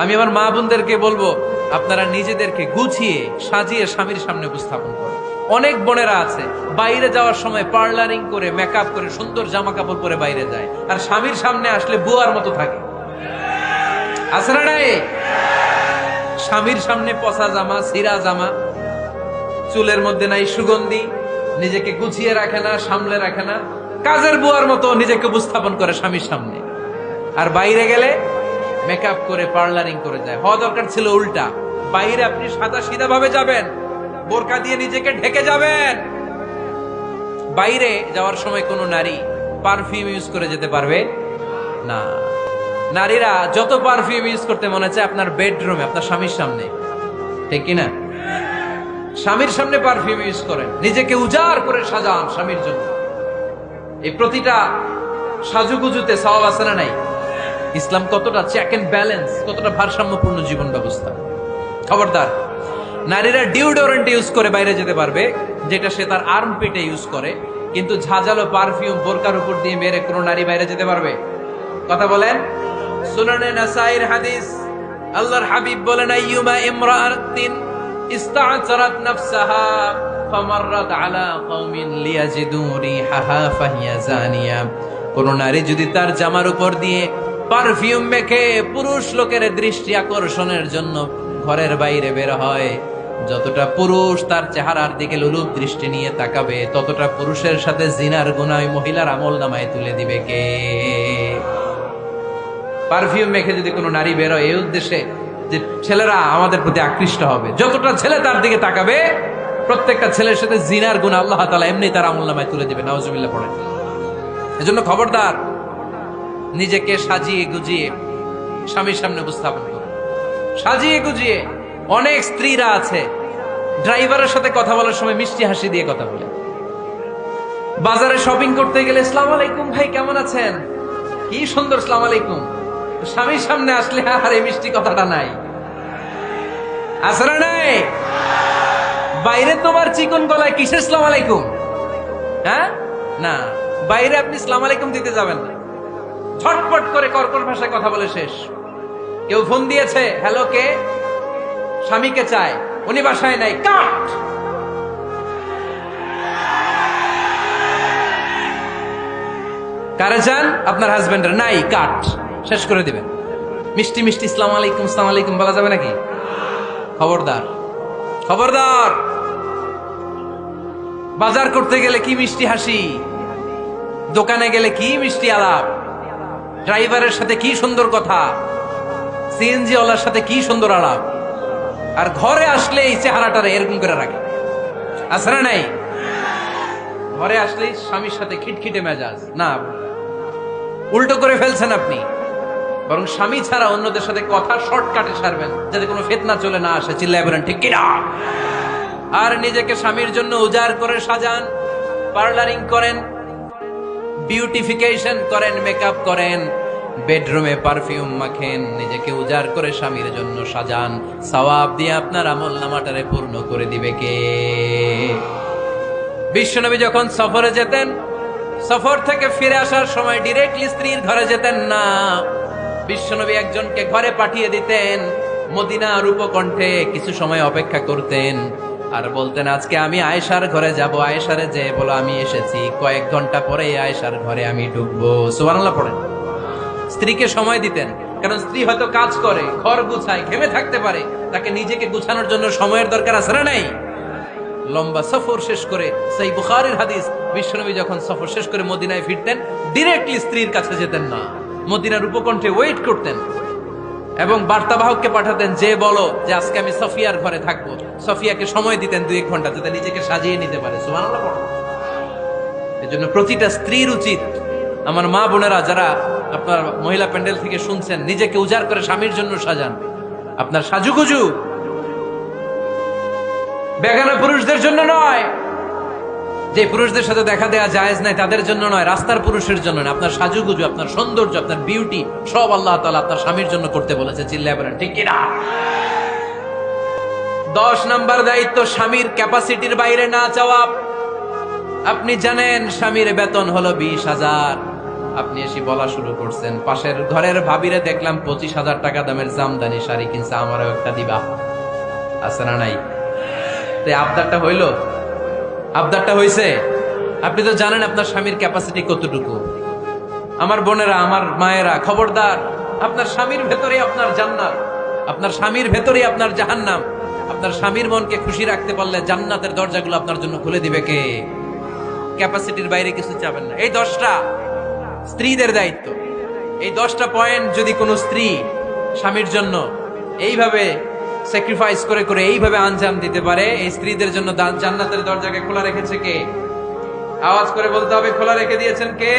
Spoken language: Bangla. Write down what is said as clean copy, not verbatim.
আমি আমার মা বোনদেরকে বলবো, আপনারা নিজেদেরকে গুছিয়ে সাজিয়ে স্বামীর সামনে উপস্থাপন করুন। অনেক বোনেরা আছে বাইরে যাওয়ার সময় পার্লারিং করে মেকআপ করে সুন্দর জামা কাপড় পরে বাইরে যায়, আর স্বামীর সামনে আসলে বুয়ার মতো থাকে। আছে না নাই? স্বামীর সামনে পচা জামা, ছিঁড়া জামা, চুলের মধ্যে নাই সুগন্ধি, নিজেকে গুছিয়ে রাখে না, সামলে রাখে না, কাজের বুয়ার মতো নিজেকে উপস্থাপন করে স্বামীর সামনে। আর বাইরে গেলে মেকআপ করে পার্লারিং করে যায়। হওয়া দরকার ছিল উল্টা, বাইরে আপনি সাদা সিধা ভাবে যাবেন, বোরকা দিয়ে নিজেকে ঢেকে যাবেন। বাইরে যাওয়ার সময় কোনো নারী পারফিউম ইউজ করে যেতে পারবে না। নারীরা যত পারফিউম ইউজ করতে মনে চায় আপনার বেডরুমে, আপনার স্বামীর সামনে, ঠিক কিনা? স্বামীর সামনে পারফিউম ইউজ করেন, নিজেকে উজাড় করে সাজান স্বামীর জন্য। এই প্রতিটা সাজুগুজুতে সওয়াব আছে না নাই? ইসলাম কতটা চেক এন্ড ব্যালেন্স, কতটা ভারসাম্যপূর্ণ জীবন ব্যবস্থা। খবরদার, নারীরা ডিওডোরেন্ট ইউজ করে বাইরে যেতে পারবে, যেটা সে তার আর্মপিটে ইউজ করে, কিন্তু ঝাঁঝালো পারফিউম বোরকার উপর দিয়ে মেরে কোনো নারী বাইরে যেতে পারবে? কথা বলেন। সুনানে নাসাইর হাদিস, আল্লাহর হাবিব বলেন, আইয়ুমা ইমরাআতিন ইস্তা'জারাত নাফসাহা ফামাররাত আলা কওমিন লিয়াজিদু রিহাহা ফাহিয়া জানিয়া। কোন নারী যদি তার জামার উপর দিয়ে পারফিউম মেখে পুরুষ লোকের দৃষ্টি আকর্ষণের জন্য ঘরের বাইরে বের হয়, যতটা পুরুষ তার চেহারার দিকে লোলুপ দৃষ্টি নিয়ে তাকাবে, ততটা পুরুষের সাথে জিনার গুনাহ ওই মহিলার আমলনামায় তুলে দিবে কে? পারফিউম মেখে যদি কোনো নারী বের হয় এই উদ্দেশ্যে যে ছেলেরা আমাদের প্রতি আকৃষ্ট হবে, যতটা ছেলে তার দিকে তাকাবে, প্রত্যেকটা ছেলের সাথে জিনার গুনাহ আল্লাহ তাআলা এমনি তার আমলনামায় তুলে দিবে। নাউজুবিল্লাহ পড়েন। এজন্য খবরদার, নিজেকে সাজিয়ে গুজিয়ে স্বামীর সামনে উপস্থাপন করুন, সাজিয়ে গুজিয়ে। অনেক স্ত্রীরা আছে ড্রাইভারের সাথে কথা বলার সময় মিষ্টি হাসি দিয়ে কথা বলে। বাজারে শপিং করতে গেলে আসসালামু আলাইকুম ভাই, কেমন আছেন? কি সুন্দর আসসালামু আলাইকুম। স্বামীর সামনে আসলে আর এই মিষ্টি কথাটা নাই। আছে না নাই? বাইরে তোমার চিকন গলায় কিসের আসসালামু আলাইকুম? হ্যাঁ, না, বাইরে আপনি আসসালামু আলাইকুম দিতে যাবেন না। ঝটপট করে কর্কশ ভাষায় কথা বলে শেষ। কেউ ফোন দিয়েছে, হ্যালো, কে? স্বামীকে চায়, উনি বাসায় নাই, কাট। কারে চান? আপনার হাজবেন্ডের, নাই, কাট, শেষ করে দিবেন। মিষ্টি মিষ্টি আসসালামু আলাইকুম, আসসালামু আলাইকুম বলা যাবে নাকি? খবরদার, খবরদার। বাজার করতে গেলে কি মিষ্টি হাসি, দোকানে গেলে কি মিষ্টি আলাপ, ড্রাইভারের সাথে কি সুন্দর কথা, সিএনজি ওয়ালার সাথে কি সুন্দর আলাপ, আর ঘরে আসলে এই চেহারাটারে এরকম করে রাখে। আছে না নাই? ঘরে আসলেই স্বামীর সাথে খিটখিটে মেজাজ। না, উল্টো করে ফেলছেন আপনি। বরং স্বামী ছাড়া অন্যদের সাথে কথা শর্টকাটে সারবেন, যাতে কোনো ফিতনা চলে না আসে। চিল্লায় বলেন ঠিক কিনা? আর নিজেকে স্বামীর জন্য উজাড় করে সাজান, পার্লারিং করেন, বিউটিফিকেশন করেন, মেকআপ করেন, বেডরুমে পারফিউম মাখেন, নিজেকে উজাড় করে স্বামীর জন্য সাজান। সওয়াব দিয়ে আপনার আমলনামাটারে পূর্ণ করে দিবে কে? বিশ্বনবী যখন সফরে যেতেন, সফর থেকে ফিরে আসার সময় ডিরেক্টলি স্ত্রীর ঘরে যেতেন না। বিশ্বনবী একজনকে ঘরে পাঠিয়ে দিতেন, মদিনার উপকণ্ঠে কিছু সময় অপেক্ষা করতেন, আর বলতেন, আজকে আমি আয়েশার ঘরে যাব, আয়েশারে যে বলো আমি এসেছি, কয়েক ঘন্টা পরে আয়েশার ঘরে আমি ঢুকবো। সুবহানাল্লাহ পড়েন। স্ত্রীকে সময় দিতেন, কারণ স্ত্রী হয়তো কাজ করে, ঘর গুছায়, ঘেমে থাকতে পারে, তাকে নিজেকে গুছানোর জন্য সময়ের দরকার আছে না নাই? লম্বা সফর শেষ করে, সেই বুখারীর হাদিস, বিশ্বনবী যখন সফর শেষ করে মদিনায় ফিরতেন, ডিরেক্টলি স্ত্রীর কাছে যেতেন না, মদিনার উপকণ্ঠে ওয়েট করতেন এবং বার্তাবাহককে পাঠাতেন, যে বলো যে আজকে আমি সফিয়ার ঘরে থাকবো। সফিয়াকে সময় দিতেন 2-1 ঘন্টা, যাতে নিজেকে সাজিয়ে নিতে পারে। সুবহানাল্লাহ পড়ো। এজন্য প্রতিটা স্ত্রীর উচিত, আমার মা বোনেরা যারা আপনার মহিলা প্যান্ডেল থেকে শুনছেন, নিজেকে উজাড় করে স্বামীর জন্য সাজান। আপনার সাজুগুজু বেগানা পুরুষদের জন্য নয়, যে পুরুষদের সাথে দেখা দেয়া জায়েজ নাই তাদের জন্য নয়, রাস্তার পুরুষের জন্য নয়। আপনার সাজুগুজু, আপনার সৌন্দর্য, আপনার বিউটি সব আল্লাহ তাআলা আপনার স্বামীর জন্য করতে বলেছে। চিল্লায় বলেন ঠিক কিনা? 10 নাম্বার দায়িত্ব, স্বামীর ক্যাপাসিটির বাইরে না যাওয়া। আপনি জানেন স্বামীর বেতন হলো 20,000, আপনি এসে বলা শুরু করছেন, পাশের ঘরের ভাবিরে দেখলাম 25,000 টাকা দামের জামদানি শাড়ি কিনছে, আমারও একটা দিবা। আছে না নাই? তো আবদারটা হইল, আবদারটা হইছে। আপনি তো জানেন আপনার স্বামীর ক্যাপাসিটি কতটুকু। আমার বোনেরা, আমার মায়েরা, খবরদার, আপনার স্বামীর ভেতরে আপনার জান্নাত, আপনার স্বামীর ভেতরে আপনার জাহান্নাম। আপনার স্বামীর মনকে খুশি রাখতে পারলে জান্নাতের দরজাগুলো আপনার জন্য খুলে দিবে কে? ক্যাপাসিটির বাইরে কিছু চাবেন না। এই 10টা স্ত্রীদের দায়িত্ব। এই 10টা পয়েন্ট যদি কোনো স্ত্রী স্বামীর জন্য এইভাবে স্যাক্রিফাইস করে করে এইভাবে আঞ্জাম দিতে পারে, এই স্ত্রীদের জন্য জান্নাতের দরজাকে খোলা রেখেছে কে? আওয়াজ করে বলতে হবে, খোলা রেখে দিয়েছেন কে?